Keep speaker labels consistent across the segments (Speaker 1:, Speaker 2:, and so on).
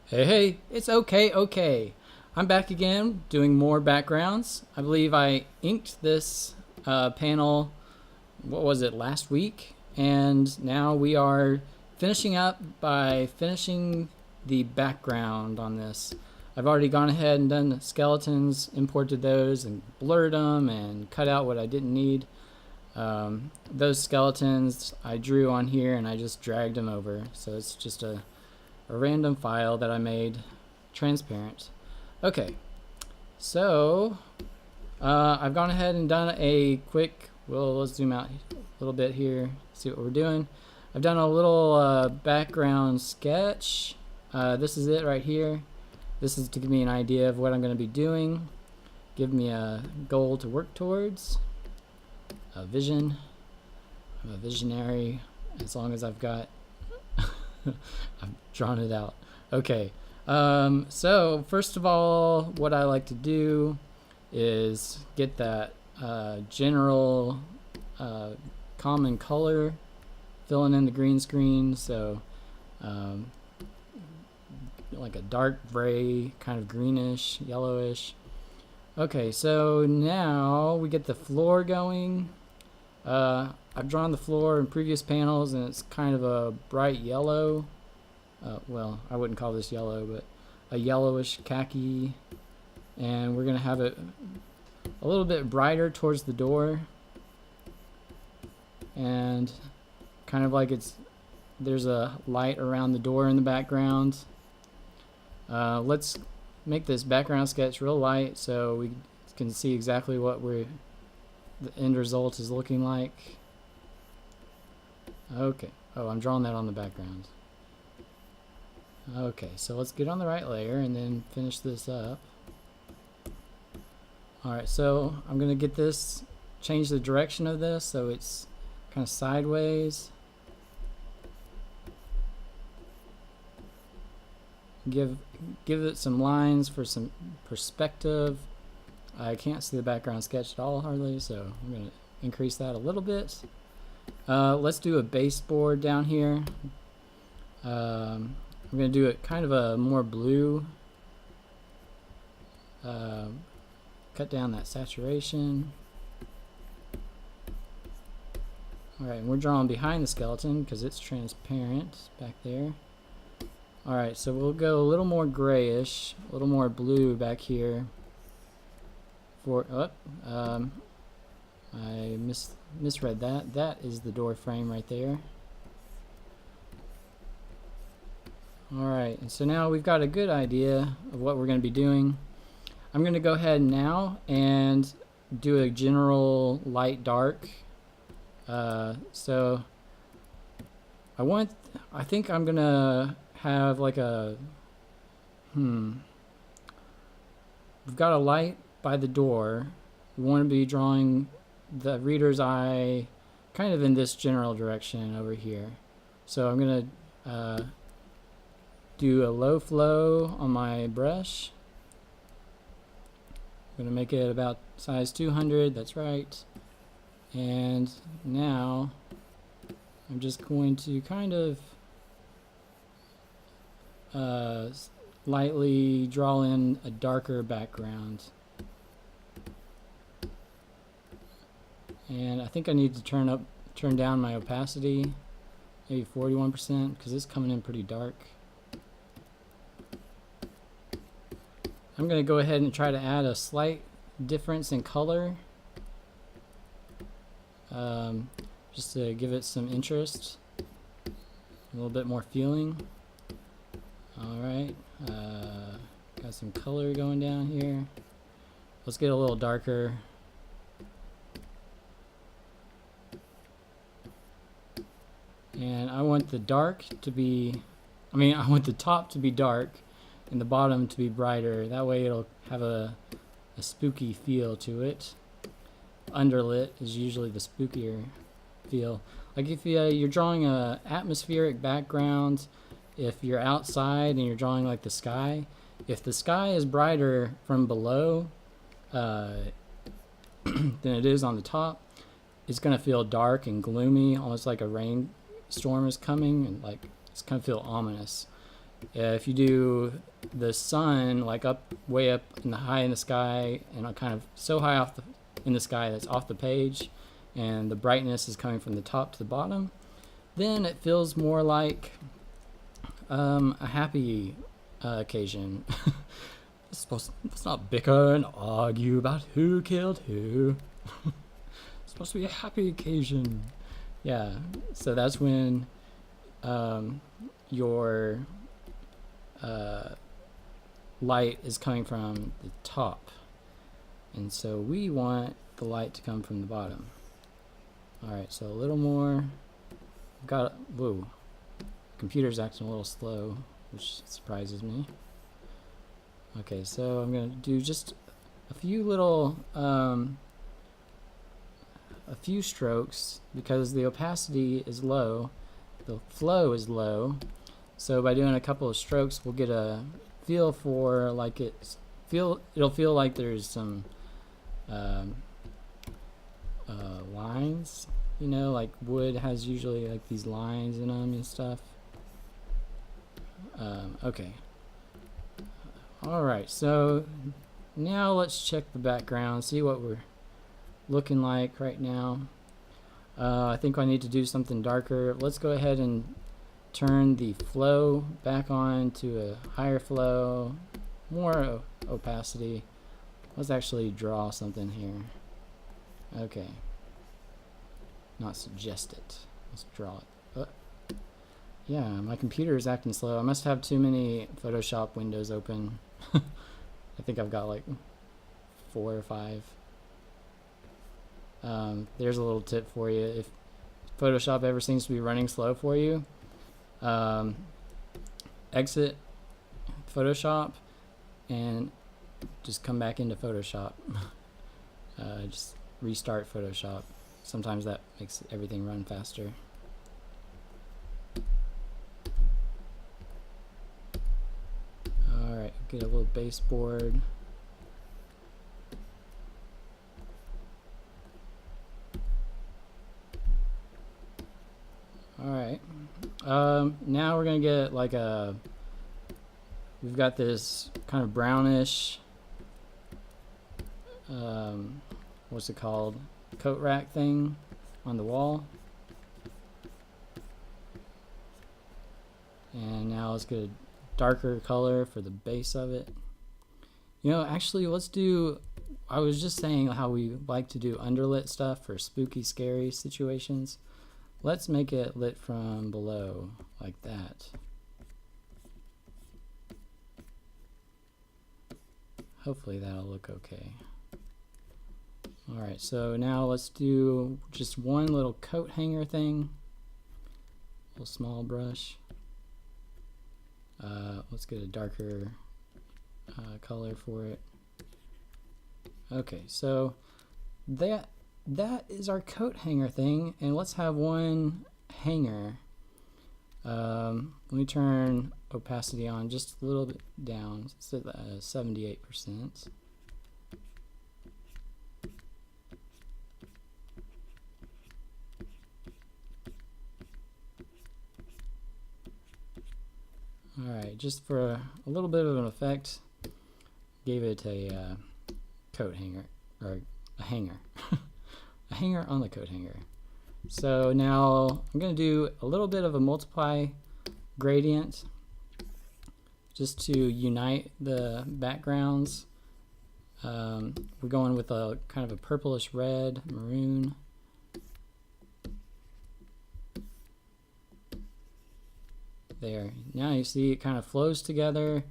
Speaker 1: Hey, it's okay. I'm back again doing more backgrounds. I believe I inked this panel, what was it, last week? And now we are finishing up by finishing the background on this. I've already gone ahead and done the skeletons, imported those and blurred them and cut out what I didn't need. Those skeletons I drew on here and I just dragged them over. So it's just a random file that I made transparent. Okay, so I've gone ahead and done a quick, well, let's zoom out a little bit here, see what we're doing. I've done a little background sketch. This is it right here. This is to give me an idea of what I'm going to be doing, give me a goal to work towards, a vision. I'm a visionary as long as I've got I've drawn it out. Okay, so first of all, what I like to do is get that general common color, filling in the green screen. So like a dark gray, kind of greenish, yellowish. Okay, so now we get the floor going. I've drawn the floor in previous panels and it's kind of a bright yellow. Well, I wouldn't call this yellow, but a yellowish khaki. And we're going to have it a little bit brighter towards the door. And kind of like there's a light around the door in the background. Let's make this background sketch real light so we can see exactly what the end result is looking like. Okay. Oh, I'm drawing that on the background. Okay, so let's get on the right layer and then finish this up. Alright, so I'm going to get this, change the direction of this so it's kind of sideways. Give it some lines for some perspective. I can't see the background sketch at all hardly, so I'm going to increase that a little bit. Let's do a baseboard down here. I'm going to do it kind of a more blue. Cut down that saturation. Alright, and we're drawing behind the skeleton because it's transparent back there. Alright, so we'll go a little more grayish, a little more blue back here. I misread that. That is the door frame right there. Alright, and so now we've got a good idea of what we're going to be doing. I'm going to go ahead now and do a general light dark. So I think I'm going to have like we've got a light by the door. We want to be drawing the reader's eye kind of in this general direction over here. So I'm going to do a low flow on my brush. I'm going to make it about size 200, that's right. And now I'm just going to kind of lightly draw in a darker background. And I think I need to turn down my opacity, maybe 41%, because it's coming in pretty dark. I'm going to go ahead and try to add a slight difference in color, just to give it some interest, a little bit more feeling. Alright, got some color going down here. Let's get a little darker. And I want the top to be dark and the bottom to be brighter. That way it'll have a spooky feel to it. Underlit is usually the spookier feel. Like if you're drawing a atmospheric background, if you're outside and you're drawing like the sky, if the sky is brighter from below than it is on the top, it's going to feel dark and gloomy, almost like a rainstorm is coming, and like it's going to feel ominous. If you do the sun like way up in the high in the sky and kind of so high off in the sky that's off the page, and the brightness is coming from the top to the bottom, then it feels more like a happy occasion. Let's not bicker and argue about who killed who. It's supposed to be a happy occasion. Yeah, so that's when your light is coming from the top, and so we want the light to come from the bottom. Alright, so a little more. Whoa, computer's acting a little slow, which surprises me. Okay, so I'm gonna do just a few little a few strokes, because the opacity is low, the flow is low, so by doing a couple of strokes we'll get a feel for like it'll feel like there's some lines, you know, like wood has usually like these lines in them and stuff. Okay, alright, so now let's check the background, see what we're looking like right now. I think I need to do something darker. Let's go ahead and turn the flow back on to a higher flow, more opacity. Let's actually draw something here. Okay, not suggest it, let's draw it. Yeah, my computer is acting slow. I must have too many Photoshop windows open. I think I've got like 4 or 5. There's a little tip for you. If Photoshop ever seems to be running slow for you, exit Photoshop and just come back into Photoshop. Just restart Photoshop. Sometimes that makes everything run faster. Alright, get a little baseboard. Alright, now we're gonna get like we've got this kind of brownish, what's it called, coat rack thing on the wall. And now let's get a darker color for the base of it. You know, actually I was just saying how we like to do underlit stuff for spooky, scary situations. Let's make it lit from below, like that. Hopefully that'll look okay. Alright, so now let's do just one little coat hanger thing. A little small brush. Let's get a darker color for it. Okay, so that is our coat hanger thing, and let's have one hanger. Let me turn opacity on just a little bit down. It's at 78%. Alright, just for a little bit of an effect, gave it a coat hanger, or a hanger. A hanger on the coat hanger. So now I'm going to do a little bit of a multiply gradient just to unite the backgrounds. We're going with a kind of a purplish red, maroon. There. Now you see it kind of flows together.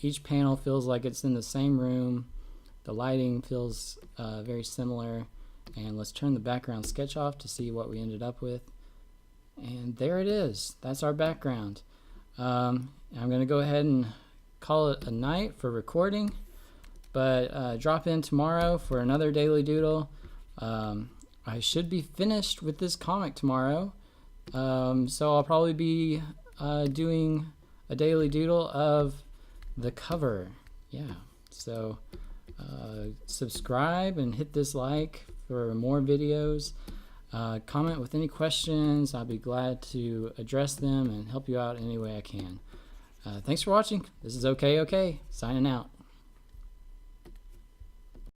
Speaker 1: Each panel feels like it's in the same room. The lighting feels very similar. And let's turn the background sketch off to see what we ended up with. And there it is. That's our background. I'm going to go ahead and call it a night for recording. But drop in tomorrow for another Daily Doodle. I should be finished with this comic tomorrow. So I'll probably be doing a Daily Doodle of the cover. Yeah. So subscribe and hit this like for more videos. Comment with any questions. I'll be glad to address them and help you out any way I can. Thanks for watching. This is Okay, signing out.